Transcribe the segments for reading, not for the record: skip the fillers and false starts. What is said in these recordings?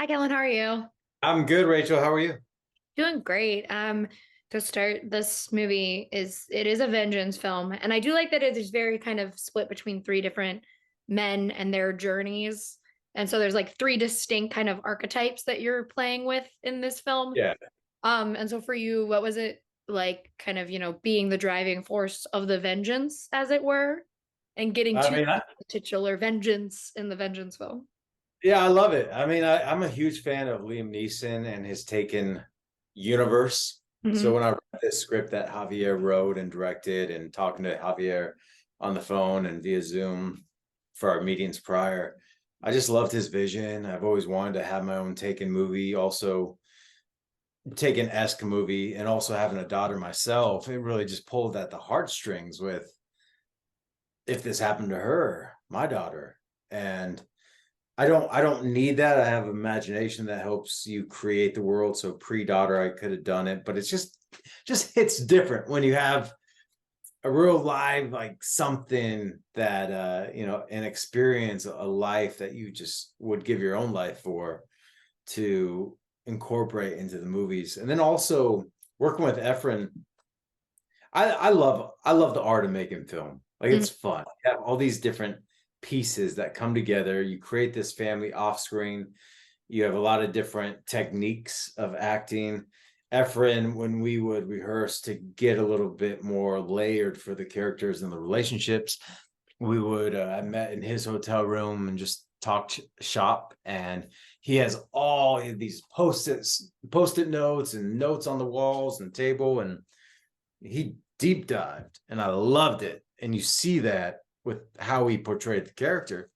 Hi, Kellan. How are you? I'm good, Rachel. How are you? Doing great. To start, this movie is a vengeance film, and I do like that it is very kind of split between three different men and their journeys. And so there's like three distinct kind of archetypes that you're playing with in this film. Yeah. And so for you, what was it like kind of, being the driving force of the vengeance, as it were, and getting I to mean, the titular vengeance in the vengeance film? yeah, I love it. I'm a huge fan of Liam Neeson and his Taken universe. So Hmm. when I read this script that Javier wrote and directed, and talking to Javier on the phone and via Zoom for our meetings prior, I just loved his vision. I've always wanted to have my own Taken movie, also Taken-esque movie, and also having a daughter myself. It really just pulled at the heartstrings with if this happened to her, my daughter. And I don't need that. I have imagination that helps you create the world. So pre-daughter, I could have done it, but it's just hits different when you have a real live, like something that an experience, a life that you just would give your own life for, to incorporate into the movies. And then also working with Efren, I love the art of making film. Like, it's fun. You have all these different pieces that come together. You create this family off screen. You have a lot of different techniques of acting. Efren, when we would rehearse to get a little bit more layered for the characters and the relationships, we would I met in his hotel room and just talked shop. And he has all of these post-it notes and notes on the walls and table, and he deep dived, and I loved it. And you see that with how he portrayed the character.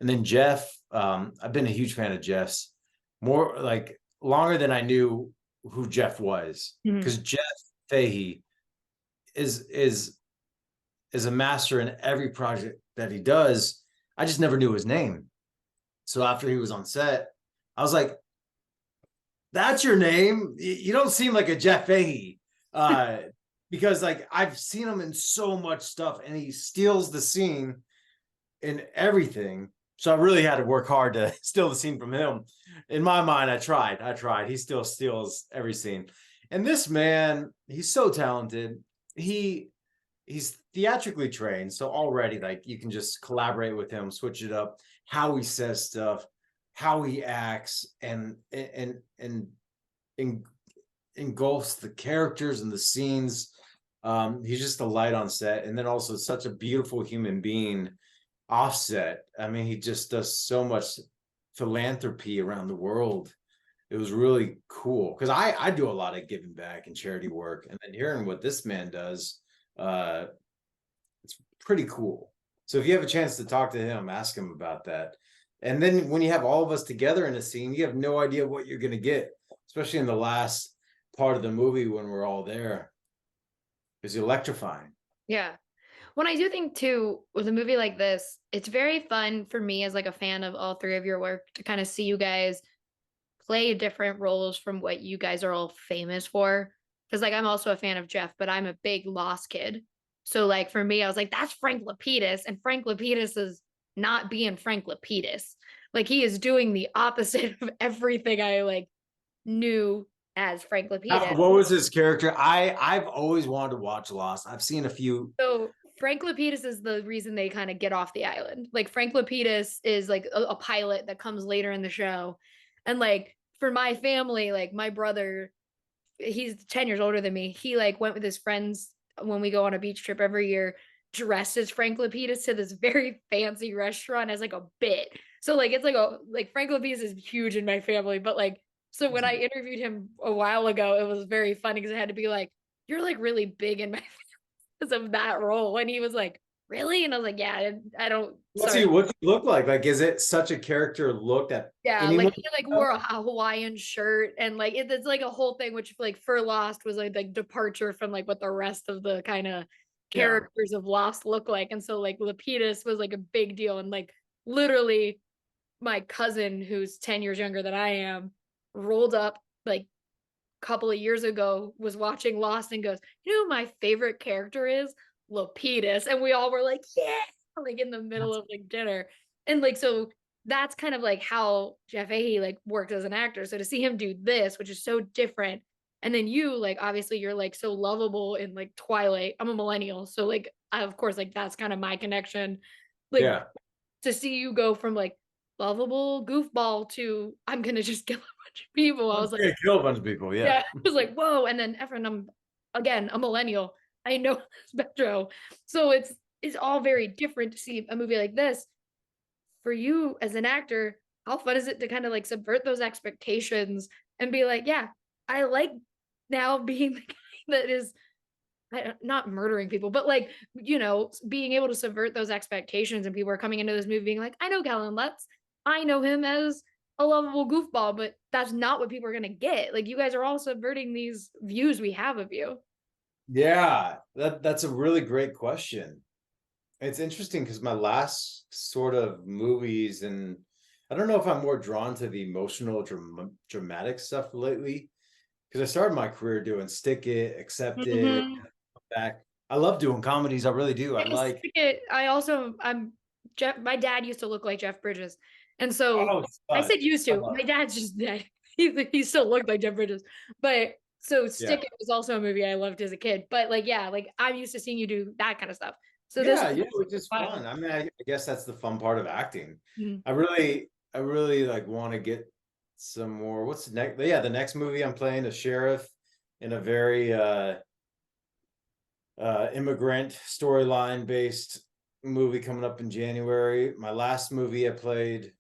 And then Jeff, I've been a huge fan of Jeff's, more like longer than I knew who Jeff was, Hmm. because Jeff Fahey is is a master in every project that he does. I just never knew his name. So after he was on set, I was like, "That's your name? You don't seem like a Jeff Fahey." Uh, because like I've seen him in so much stuff, and he steals the scene in everything. So I really had to work hard to steal the scene from him. In my mind, I tried. He still steals every scene. And this man, he's so talented. He he's theatrically trained, so already like you can just collaborate with him, switch it up, how he says stuff, how he acts, and engulfs the characters and the scenes. He's just a light on set, and then also such a beautiful human being. Offset, I mean, he just does so much philanthropy around the world. It was really cool because I do a lot of giving back and charity work, and then hearing what this man does, uh, it's pretty cool. So if you have a chance to talk to him, ask him about that. And then when you have all of us together in a scene, you have no idea what you're going to get, especially in the last part of the movie when we're all there. It's electrifying. Yeah. When I do think too, with a movie like this, it's very fun for me as like a fan of all three of your work to kind of see you guys play different roles from what you guys are all famous for. Because like I'm also a fan of Jeff, but I'm a big Lost kid. So like for me, I was like, that's Frank Lapidus, and Frank Lapidus is not being Frank Lapidus. Like he is doing the opposite of everything I like knew as Frank Lapidus. What was his character? I've always wanted to watch Lost. I've seen a few. So Frank Lapidus is the reason they kind of get off the island. Like Frank Lapidus is like a pilot that comes later in the show. And like for my family, like my brother, he's 10 years older than me. He like went with his friends when we go on a beach trip every year, dressed as Frank Lapidus to this very fancy restaurant as like a bit. So like it's like a like Frank Lapidus is huge in my family, but like so when I interviewed him a while ago, it was very funny because I had to be like, you're like really big in my because of that role. And he was like, really? And I was like, yeah, I don't, sorry. What's he look like? Like, is it such a character look that Yeah, like anyone? he like wore a Hawaiian shirt and like it's like a whole thing, which like for Lost was like departure from like what the rest of the kind of Yeah. characters of Lost look like. And so like Lapidus was like a big deal. And like literally my cousin, who's 10 years younger than I am, rolled up like a couple of years ago, was watching Lost and goes, you know who my favorite character is? Lapidus. And we all were like, yeah, like in the middle That's of like dinner. And like so that's kind of like how Jeff Fahey like worked as an actor. So to see him do this, which is so different, and then you like obviously you're like so lovable in like Twilight. I'm a millennial, so like I, of course like that's kind of my connection. Like Yeah. to see you go from like lovable goofball to I'm gonna just kill a bunch of people. I I'm was like, gonna kill a bunch of people. Yeah. yeah, I was like, whoa. And then Efren, I'm again a millennial. I know Spectro. So it's all very different to see a movie like this. For you as an actor, how fun is it to kind of like subvert those expectations and be like, yeah, I like now being the guy that is not murdering people, but like, being able to subvert those expectations and people are coming into this movie being like, I know Kellan Lutz. I know him as a lovable goofball, but that's not what people are going to get. Like, you guys are all subverting these views we have of you. Yeah, that's a really great question. It's interesting because my last sort of movies, and I don't know if I'm more drawn to the emotional dramatic stuff lately, because I started my career doing Stick It, Accept It, Mhm. Back. I love doing comedies. I really do. I Yeah, like. I also I'm Jeff. My dad used to look like Jeff Bridges, and so Oh, I fun. said used I to. love My it. dad's just dead. He still looked like Jeff Bridges, but so Yeah. Stick It was also a movie I loved as a kid. But like yeah, like I'm used to seeing you do that kind of stuff. So this Yeah, was yeah, which is fun. fun. I mean, I guess that's the fun part of acting. Mhm. I really like want to get some more. What's the next? Yeah, the next movie I'm playing a sheriff in a very immigrant storyline based movie coming up in January. My last movie I played,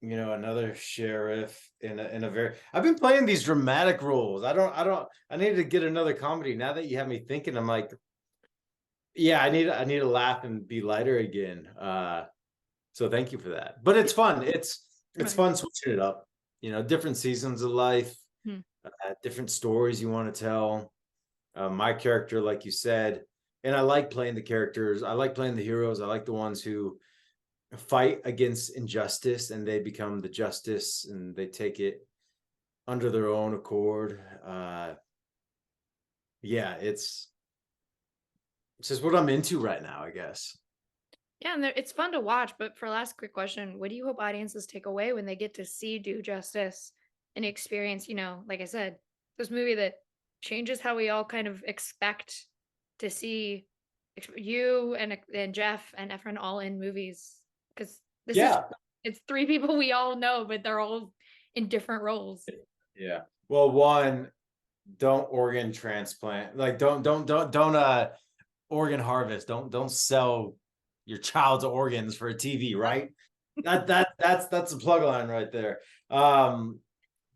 another sheriff in a very. I've been playing these dramatic roles. I needed to get another comedy. Now that you have me thinking, I'm like, yeah, I need to laugh and be lighter again. So thank you for that. But it's fun. It's Right. fun switching it up. Different seasons of life, Hmm. different stories you want to tell. My character, like you said, and I like playing the characters. I like playing the heroes. I like the ones who fight against injustice and they become the justice and they take it under their own accord. Yeah, it's just what I'm into right now, I guess. Yeah, and it's fun to watch. But for last quick question, what do you hope audiences take away when they get to see Do Justice and experience, like I said, this movie that changes how we all kind of expect to see you and Jeff and Efren all in movies? Because this is Yeah, it's three people we all know, but they're all in different roles. yeah. Well, one, don't organ transplant. Like, don't organ harvest. Don't sell your child's organs for a TV, right? That's a plug line right there.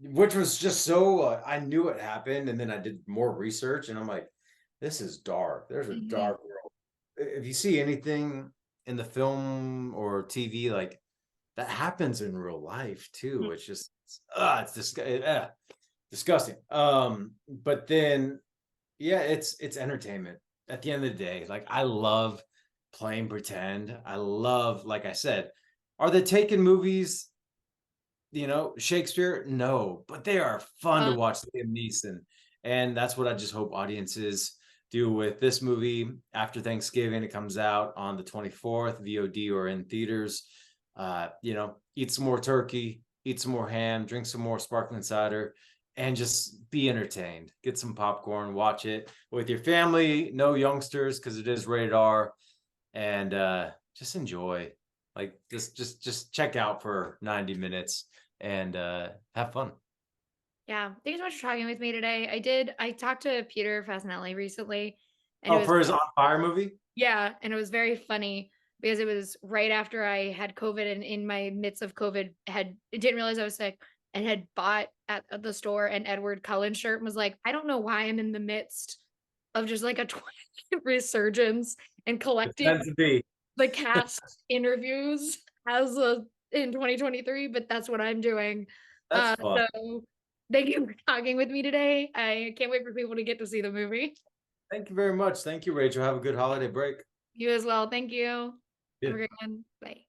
Which was just so I knew it happened, and then I did more research, and I'm like, this is dark. There's a Mhm. dark world. If you see anything in the film or TV like that happens in real life too, it's just it's disgusting. But then yeah, it's entertainment at the end of the day. Like I love playing pretend. I love, like I said, are they taking movies, Shakespeare? No, but they are fun to Uh, watch Liam Neeson. And that's what I just hope audiences do with this movie after Thanksgiving. It comes out on the 24th, VOD or in theaters. Eat some more turkey, eat some more ham, drink some more sparkling cider, and just be entertained. Get some popcorn, watch it with your family, no youngsters, because it is rated R, and just enjoy. Like just check out for 90 minutes and have fun. yeah, thanks so much for talking with me today. I talked to Peter Fasinelli recently, and it Oh, was for his On Fire movie? yeah, and it was very funny because it was right after I had COVID and in my midst of COVID didn't realize I was sick and had bought at the store an Edward Cullen shirt and was like, I don't know why I'm in the midst of just like a resurgence and It's collecting meant to be. the cast interviews as a in 2023, but that's what I'm doing. That's fun. So thank you for talking with me today. I can't wait for people to get to see the movie. Thank you very much. Thank you, Rachel. Have a good holiday break. You as well. Thank you. Have a Yeah. great one. Bye.